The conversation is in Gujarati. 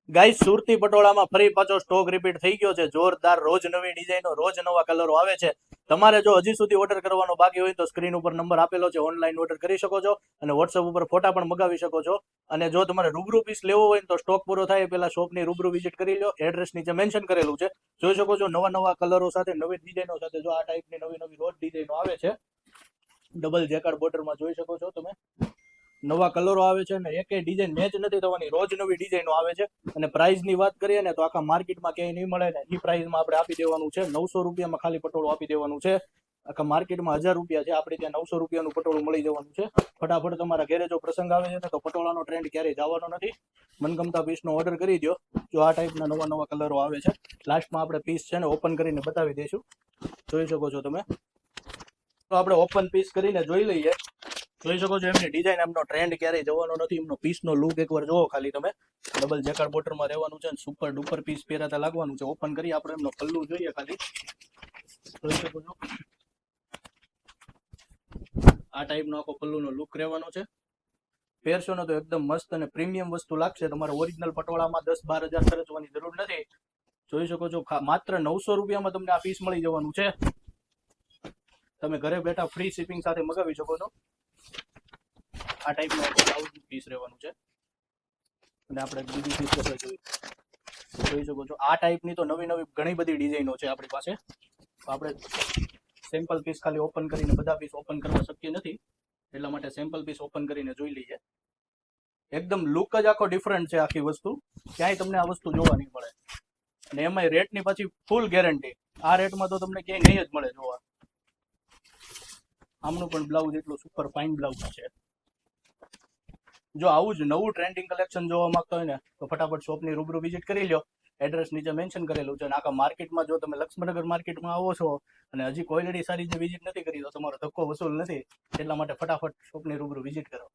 ગાઈસ સુરતી પટોળામાં ફરી પાછો સ્ટોક રિપીટ થઈ ગયો છે. જોરદાર, રોજ નવી ડિઝાઇનો, રોજ નવા કલરો આવે છે. તમારે જો હજી સુધી ઓર્ડર કરવાનો બાકી હોય તો સ્ક્રીન ઉપર નંબર આપેલો છે, ઓનલાઈન ઓર્ડર કરી શકો છો અને વોટ્સઅપ ઉપર ફોટા પણ મગાવી શકો છો. અને જો તમારે રૂબરૂ પીસ લેવો હોય તો સ્ટોક પૂરો થાય પહેલા શોપની રૂબરૂ વિઝિટ કરી લો. એડ્રેસ નીચે મેન્શન કરેલું છે, જોઈ શકો છો. નવા નવા કલરો સાથે, નવી ડિઝાઇનો સાથે જો આ ટાઈપની નવી નવી રોજ ડિઝાઇનો આવે છે. ડબલ જેકાર્ડ બોર્ડરમાં જોઈ શકો છો તમે. નવા કલરો આવે છે અને એકેય ડિઝાઇન મેચ નથી થવાની, રોજ નવી ડિઝાઇનો આવે છે. અને પ્રાઇસની વાત કરીએ ને તો આખા માર્કેટમાં ક્યાંય નહીં મળે ને એ પ્રાઇસમાં આપણે આપી દેવાનું છે. 900 રૂપિયામાં ખાલી પટોળું આપી દેવાનું છે. આખા માર્કેટમાં 1000 રૂપિયા છે, આપણે ત્યાં 900 રૂપિયાનું પટોળું મળી જવાનું છે. ફટાફટ તમારા ઘરે જો પ્રસંગ આવે છે ને તો પટોળાનો ટ્રેન્ડ ક્યારેય જવાનો નથી. મનગમતા પીસનો ઓર્ડર કરી દો. જો આ ટાઈપના નવા નવા કલરો આવે છે. લાસ્ટમાં આપણે પીસ છે ને ઓપન કરીને બતાવી દઈશું, જોઈ શકો છો તમે. તો આપણે ઓપન પીસ કરીને જોઈ લઈએ. જોઈ શકો છો એમની ડિઝાઇન, એમનો ટ્રેન્ડ ક્યારેય જવાનો નથી. એમનો પીસનો લુક એકવાર જોવો ખાલી તમે. ડબલ જેકાર્ડ બોર્ડરમાં રહેવાનું છે, સુપર ડુપર પીસ પહેરાતા લાગવાનું છે. ઓપન કરી આપણે એમનો પલ્લુ જોઈએ ખાલી, જોઈ શકો છો. આ ટાઈપનો આખો પલ્લુનો લુક રહેવાનો છે. પહેરશો ને તો એકદમ મસ્ત અને પ્રીમિયમ વસ્તુ લાગશે. તમારે ઓરિજિનલ પટોળામાં 10-12 હજાર ખર્ચવાની જરૂર નથી. જોઈ શકો છો, માત્ર 900 રૂપિયામાં તમને આ પીસ મળી જવાનું છે. તમે ઘરે બેઠા ફ્રી શિપિંગ સાથે મગાવી શકો છો. આ ટાઈપનો બ્લાઉઝ પીસ રહેવાનું છે. અને આપણે બીજી પીસ જોઈ શકો છો. આ ટાઈપની તો નવી નવી ઘણી બધી ડિઝાઇનો છે આપણી પાસે. આપણે સેમ્પલ પીસ ખાલી ઓપન કરીને, બધા પીસ ઓપન કરવા શક્ય નથી, એટલા માટે સેમ્પલ પીસ ઓપન કરીને જોઈ લઈએ. એકદમ લુક જ આખો ડિફરન્ટ છે. આખી વસ્તુ ક્યાંય તમને આ વસ્તુ જોવા નહીં મળે. અને એમાંય રેટની પછી ફૂલ ગેરંટી. આ રેટમાં તો તમને ક્યાંય નહીં જ મળે જોવા. આમનું પણ બ્લાઉઝ એટલું સુપર ફાઇન બ્લાઉઝ છે. જો આવું જ નવું ટ્રેન્ડિંગ કલેક્શન જોવા માંગતા હોય ને તો ફટાફટ શોપની રૂબરૂ વિઝિટ કરી લો. એડ્રેસ નીચે મેન્શન કરેલું છે. અને આખા માર્કેટમાં જો તમે લક્ષ્મણનગર માર્કેટમાં આવો છો અને હજી કોયલડી સારી જે વિઝિટ નથી કરી તો તમારો ધક્કો વસૂલ નથી. એટલા માટે ફટાફટ શોપની રૂબરૂ વિઝિટ કરો.